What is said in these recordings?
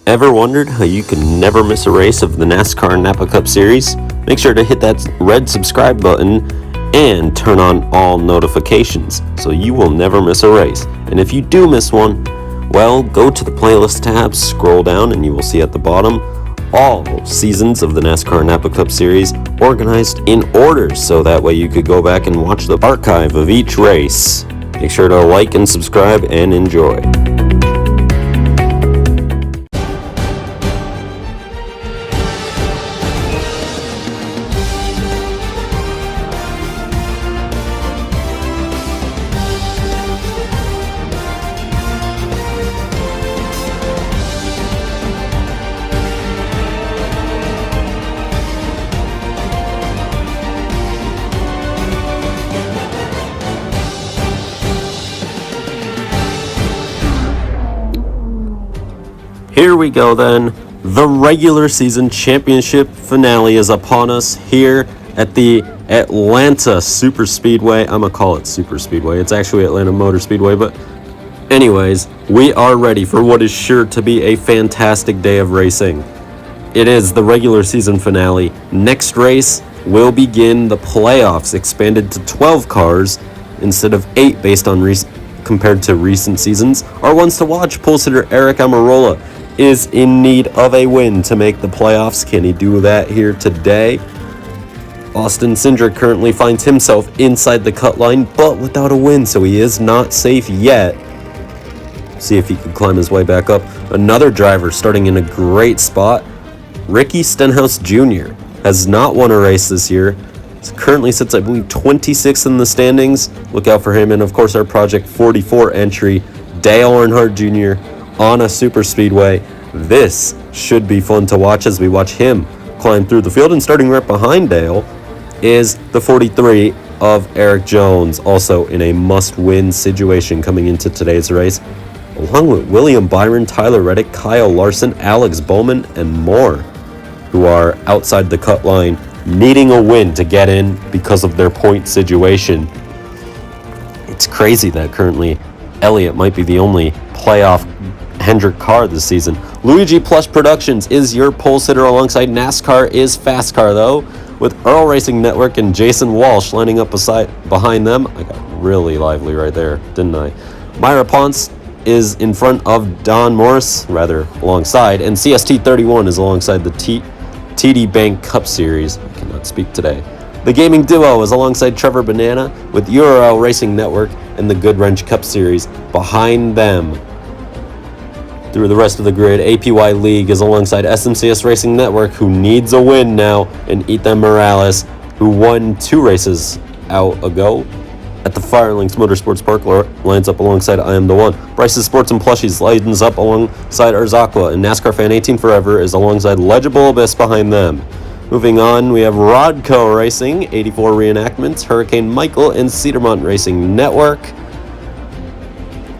Ever wondered how you can never miss a race of the NASCAR Napa Cup Series? Make sure to hit that red subscribe button and turn on all notifications so you will never miss a race. And if you do miss one, well, go to the playlist tab, scroll down, and you will see at the bottom all seasons of the NASCAR Napa Cup Series organized in order, so that way you could go back and watch the archive of each race. Make sure to like and subscribe and enjoy. Here we go then. The regular season championship finale is upon us here at the Atlanta Super Speedway. I'm gonna call it Super Speedway. It's actually Atlanta Motor Speedway, but anyways, we are ready for what is sure to be a fantastic day of racing. It is the regular season finale. Next race will begin the playoffs, expanded to 12 cars instead of 8 based on compared to recent seasons. Our ones to watch, pole sitter Aric Almirola is in need of a win to make the playoffs. Can he do that here today? Austin Cindric currently finds himself inside the cut line, but without a win, so he is not safe yet. See if he can climb his way back up. Another driver starting in a great spot, Ricky Stenhouse Jr. has not won a race this year. He currently sits, I believe, 26th in the standings. Look out for him. And of course, our Project 44 entry, Dale Earnhardt Jr. on a super speedway. This should be fun to watch as we watch him climb through the field. And starting right behind Dale is the 43 of Erik Jones, also in a must-win situation coming into today's race, along with William Byron, Tyler Reddick, Kyle Larson, Alex Bowman, and more, who are outside the cut line needing a win to get in because of their point situation. It's crazy that currently Elliott might be the only playoff Hendrick car this season. Luigi Plus Productions is your pole sitter alongside NASCAR is Fast Car, though, with Earl Racing Network and Jason Walsh lining up behind them. I got really lively right there, didn't I? Myra Ponce is in front of Don Morris, rather alongside, and CST31 is alongside the TD Bank Cup Series. I cannot speak today. The gaming duo is alongside Trevor Banana with URL Racing Network and the Good Wrench Cup Series behind them. Through the rest of the grid, APY League is alongside SMCS Racing Network, who needs a win now, and Ethan Morales, who won 2 races out ago. At the FireLynx Motorsports Park, lines up alongside I Am The One. Bryce's Sports and Plushies lines up alongside Arzaqua, and NASCAR Fan 18 Forever is alongside Legible Abyss behind them. Moving on, we have Rodco Racing, 84 Reenactments, Hurricane Michael, and Cedarmont Racing Network.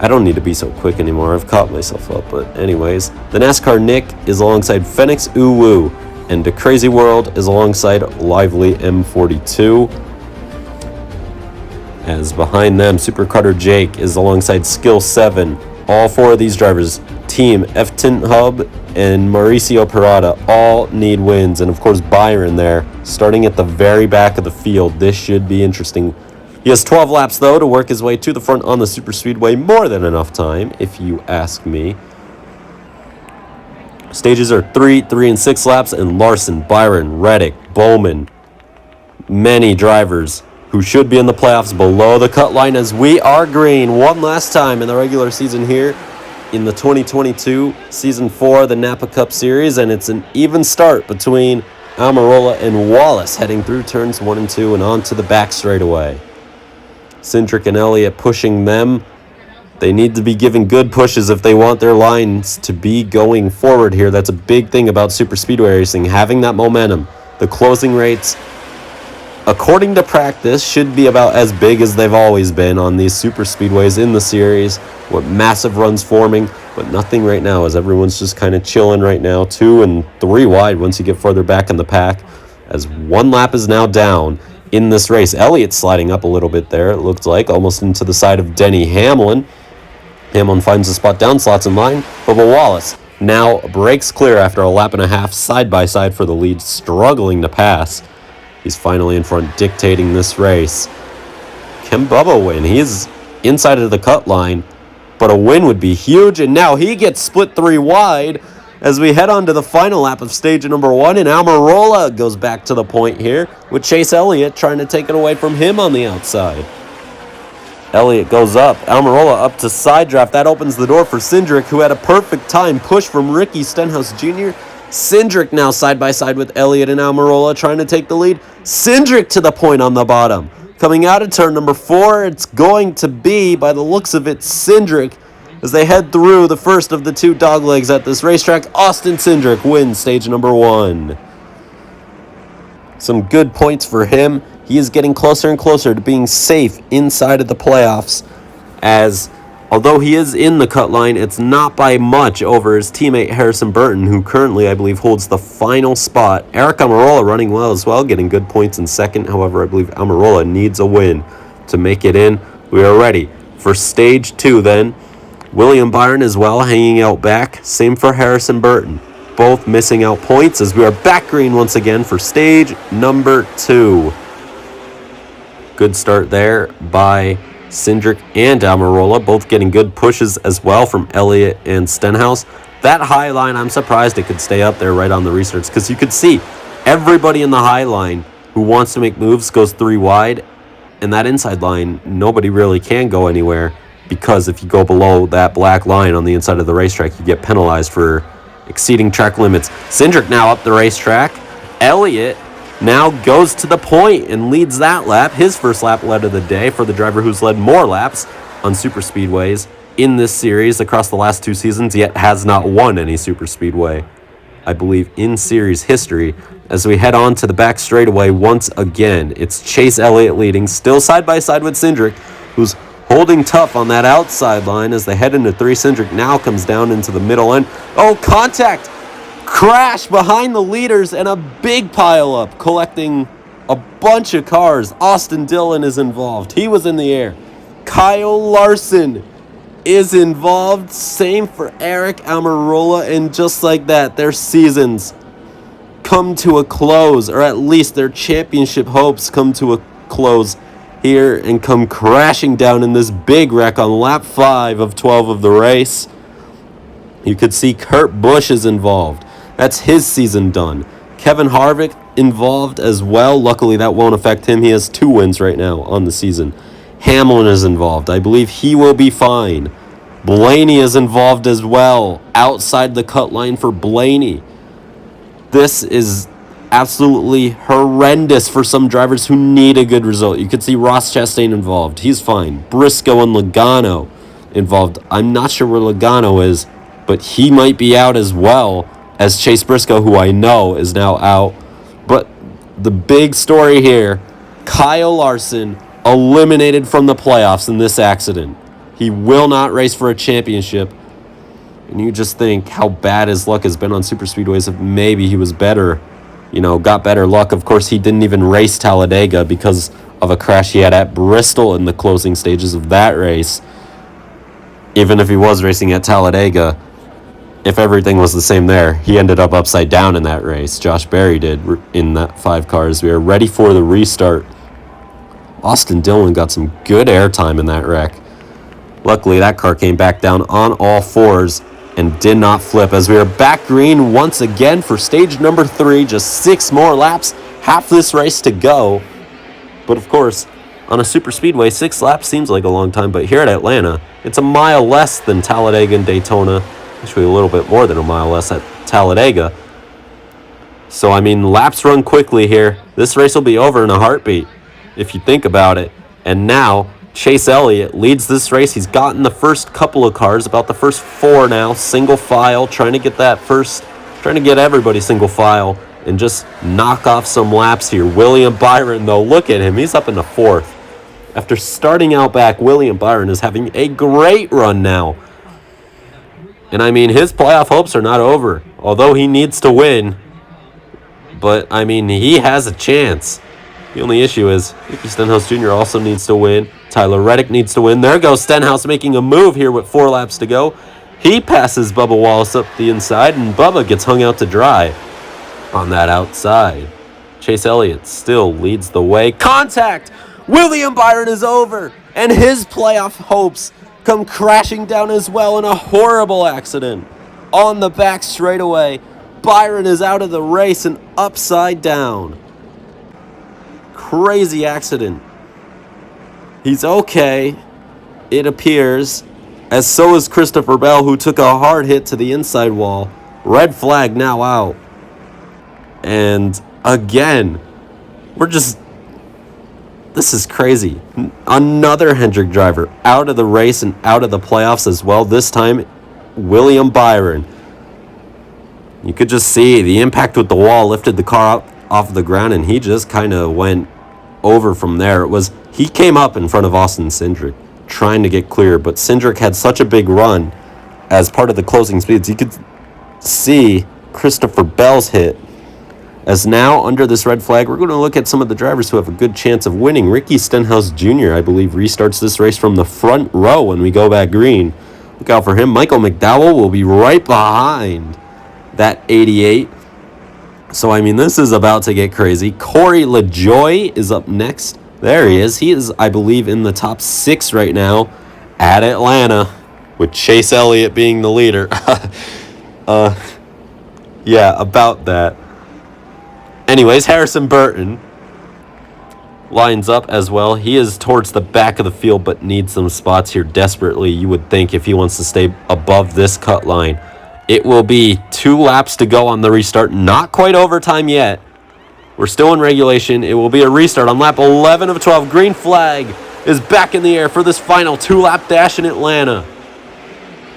I don't need to be so quick anymore. I've caught myself up. But anyways, the NASCAR Nick is alongside Phoenix Uwu, and The Crazy World is alongside Lively M42. As behind them, Super Cutter Jake is alongside Skill 7. All 4 of these drivers, Team F-Tint Hub and Mauricio Parada, all need wins. And of course, Byron there, starting at the very back of the field. This should be interesting. He has 12 laps, though, to work his way to the front on the Super Speedway. More than enough time, if you ask me. Stages are 3, 3, and 6 laps, and Larson, Byron, Reddick, Bowman, many drivers who should be in the playoffs below the cut line as we are green one last time in the regular season here in the 2022 Season 4 of the Napa Cup Series, and it's an even start between Almirola and Wallace heading through turns 1 and 2 and on to the back straightaway. Cindric and Elliott pushing them. They need to be giving good pushes if they want their lines to be going forward here. That's a big thing about super speedway racing, having that momentum. The closing rates, according to practice, should be about as big as they've always been on these super speedways in the series, with massive runs forming, but nothing right now as everyone's just kind of chilling right now. 2 and 3 wide once you get further back in the pack, as 1 lap is now down in this race. Elliott sliding up a little bit there, it looked like, almost into the side of Denny Hamlin. Hamlin finds a spot down, slots in line. Bubba Wallace now breaks clear after a lap and a half side by side for the lead, struggling to pass. He's finally in front, dictating this race. Can Bubba win? He is inside of the cut line, but a win would be huge, and now he gets split 3 wide as we head on to the final lap of stage number 1, and Almirola goes back to the point here with Chase Elliott trying to take it away from him on the outside. Elliott goes up, Almirola up to side draft. That opens the door for Cindric, who had a perfect time push from Ricky Stenhouse Jr. Cindric now side by side with Elliott and Almirola trying to take the lead. Cindric to the point on the bottom. Coming out of turn number 4, it's going to be, by the looks of it, Cindric as they head through the first of the 2 doglegs at this racetrack. Austin Cindric wins stage number 1. Some good points for him. He is getting closer and closer to being safe inside of the playoffs, as although he is in the cut line, it's not by much over his teammate Harrison Burton, who currently, I believe, holds the final spot. Eric Almirola running well as well, getting good points in second. However, I believe Almirola needs a win to make it in. We are ready for stage 2 then. William Byron as well, hanging out back. Same for Harrison Burton. Both missing out points as we are back green once again for stage number 2. Good start there by Cindric and Almirola, both getting good pushes as well from Elliott and Stenhouse. That high line, I'm surprised it could stay up there right on the restarts, because you could see everybody in the high line who wants to make moves goes 3 wide, and that inside line, nobody really can go anywhere, because if you go below that black line on the inside of the racetrack, you get penalized for exceeding track limits. Cindric now up the racetrack. Elliott now goes to the point and leads that lap. His first lap led of the day for the driver who's led more laps on super speedways in this series across the last 2 seasons, yet has not won any super speedway, I believe, in series history. As we head on to the back straightaway once again, it's Chase Elliott leading, still side by side with Cindric, who's holding tough on that outside line as they head into 3. Cindric now comes down into the middle end. Oh, contact! Crash behind the leaders and a big pile up, collecting a bunch of cars. Austin Dillon is involved. He was in the air. Kyle Larson is involved. Same for Eric Almirola. And just like that, their seasons come to a close, or at least their championship hopes come to a close here and come crashing down in this big wreck on lap 5 of 12 of the race. You could see Kurt Busch is involved. That's his season done. Kevin Harvick involved as well. Luckily, that won't affect him. He has 2 wins right now on the season. Hamlin is involved. I believe he will be fine. Blaney is involved as well. Outside the cut line for Blaney. This is absolutely horrendous for some drivers who need a good result. You could see Ross Chastain involved. He's fine. Briscoe and Logano involved. I'm not sure where Logano is, but he might be out as well as Chase Briscoe, who I know is now out. But the big story here, Kyle Larson eliminated from the playoffs in this accident. He will not race for a championship. And you just think how bad his luck has been on super speedways. If maybe he was better, got better luck. Of course, he didn't even race Talladega because of a crash he had at Bristol in the closing stages of that race. Even if he was racing at Talladega, if everything was the same there, he ended up upside down in that race. Josh Berry did in that 5 cars. We are ready for the restart. Austin Dillon got some good airtime in that wreck. Luckily, that car came back down on all 4s and did not flip, as we are back green once again for stage number 3. Just 6 more laps, half this race to go. But of course, on a super speedway, 6 laps seems like a long time, but here at Atlanta, it's a mile less than Talladega and Daytona. Actually, a little bit more than a mile less at Talladega. So, laps run quickly here. This race will be over in a heartbeat, if you think about it. And now, Chase Elliott leads this race. He's gotten the first couple of cars, about the first 4 now, single file, trying to get everybody single file and just knock off some laps here. William Byron, though, look at him. He's up in the 4th. After starting out back, William Byron is having a great run now. And his playoff hopes are not over, although he needs to win. But, he has a chance. The only issue is Ricky Stenhouse Jr. also needs to win. Tyler Reddick needs to win. There goes Stenhouse making a move here with 4 laps to go. He passes Bubba Wallace up the inside, and Bubba gets hung out to dry on that outside. Chase Elliott still leads the way. Contact! William Byron is over, and his playoff hopes come crashing down as well in a horrible accident. On the back straightaway, Byron is out of the race and upside down. Crazy accident. He's okay, it appears, as so is Christopher Bell, who took a hard hit to the inside wall. Red flag now out. And again, this is crazy. Another Hendrick driver out of the race and out of the playoffs as well. This time, William Byron. You could just see the impact with the wall lifted the car up off the ground, and he just kind of went over from there. He came up in front of Austin Cindric, trying to get clear, but Cindric had such a big run as part of the closing speeds. You could see Christopher Bell's hit. As now, under this red flag, we're going to look at some of the drivers who have a good chance of winning. Ricky Stenhouse Jr., I believe, restarts this race from the front row when we go back green. Look out for him. Michael McDowell will be right behind that 88. So, I mean, this is about to get crazy. Corey LaJoie is up next. There he is. He is, I believe, in the top 6 right now at Atlanta, with Chase Elliott being the leader. Yeah, about that. Anyways, Harrison Burton lines up as well. He is towards the back of the field, but needs some spots here desperately, you would think, if he wants to stay above this cut line. It will be 2 laps to go on the restart. Not quite overtime yet. We're still in regulation. It will be a restart on lap 11 of 12. Green flag is back in the air for this final 2-lap dash in Atlanta.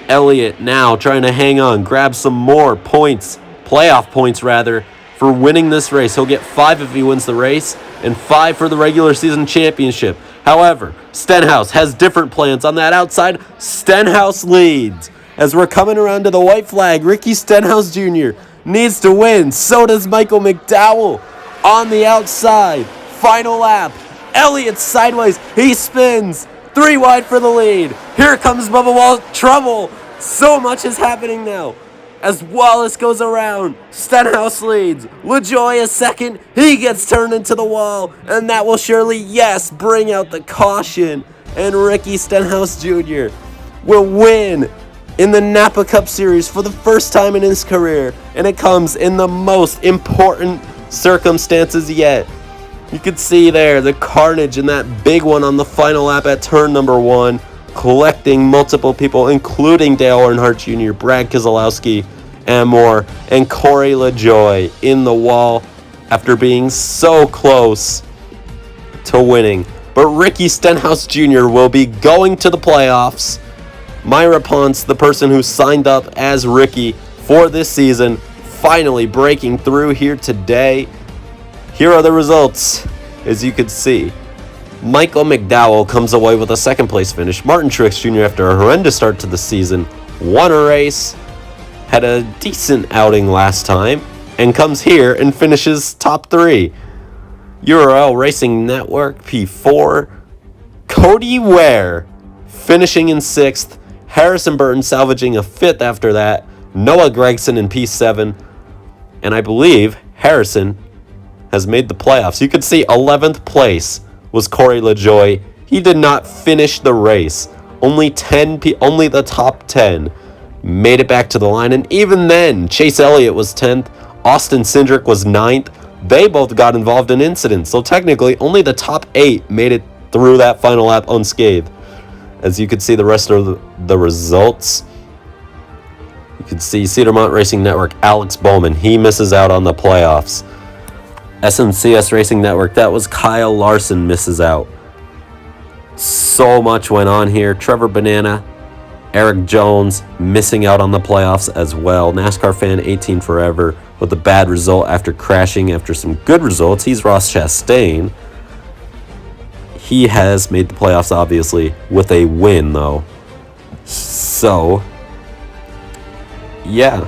Elliott now trying to hang on, grab some more points, playoff points rather, for winning this race. He'll get 5 if he wins the race, and 5 for the regular season championship. However, Stenhouse has different plans on that outside. Stenhouse leads. As we're coming around to the white flag, Ricky Stenhouse Jr. needs to win. So does Michael McDowell on the outside. Final lap. Elliott sideways. He spins. 3 wide for the lead. Here comes Bubba Wallace. Trouble. So much is happening now. As Wallace goes around, Stenhouse leads. LaJoie is second. He gets turned into the wall. And that will surely, yes, bring out the caution. And Ricky Stenhouse Jr. will win in the Napa Cup Series for the first time in his career. And it comes in the most important circumstances yet. You could see there the carnage in that big one on the final lap at turn number 1. Collecting multiple people, including Dale Earnhardt Jr., Brad Keselowski, and more, and Corey LaJoie in the wall after being so close to winning. But Ricky Stenhouse Jr. will be going to the playoffs. Myra Ponce, the person who signed up as Ricky for this season, finally breaking through here today. Here are the results, as you can see. Michael McDowell comes away with a second place finish. Martin Truex Jr., after a horrendous start to the season, won a race, had a decent outing last time, and comes here and finishes top 3. URL Racing Network P4. Cody Ware finishing in 6th. Harrison Burton salvaging a 5th after that. Noah Gragson in P7. And I believe Harrison has made the playoffs. You could see 11th place was Corey LaJoie. He did not finish the race. Only the top 10 made it back to the line. And even then, Chase Elliott was 10th. Austin Cindric was 9th. They both got involved in incidents. So technically, only the top 8 made it through that final lap unscathed. As you could see the rest of the results. You can see Cedarmont Racing Network, Alex Bowman. He misses out on the playoffs. SMCS Racing Network, that was Kyle Larson, misses out. So much went on here. Trevor Banana, Eric Jones missing out on the playoffs as well. NASCAR Fan 18 Forever with a bad result after crashing after some good results. He's Ross Chastain. He has made the playoffs, obviously, with a win, though. So, yeah.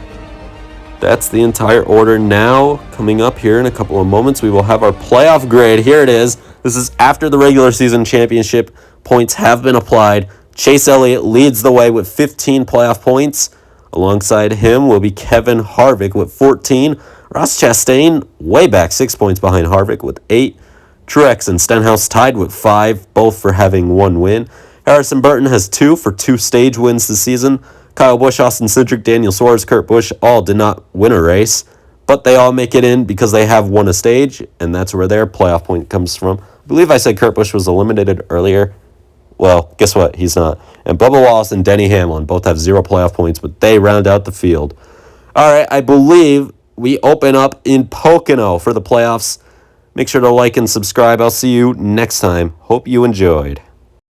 That's the entire order now. Coming up here in a couple of moments, we will have our playoff grid. Here it is. This is after the regular season championship. Points have been applied. Chase Elliott leads the way with 15 playoff points. Alongside him will be Kevin Harvick with 14. Ross Chastain way back 6 points behind Harvick with 8. Truex and Stenhouse tied with 5, both for having 1 win. Harrison Burton has 2 for 2 stage wins this season. Kyle Busch, Austin Cindric, Daniel Suarez, Kurt Busch all did not win a race, but they all make it in because they have won a stage, and that's where their playoff point comes from. I believe I said Kurt Busch was eliminated earlier. Well, guess what? He's not. And Bubba Wallace and Denny Hamlin both have 0 playoff points, but they round out the field. All right, I believe we open up in Pocono for the playoffs. Make sure to like and subscribe. I'll see you next time. Hope you enjoyed.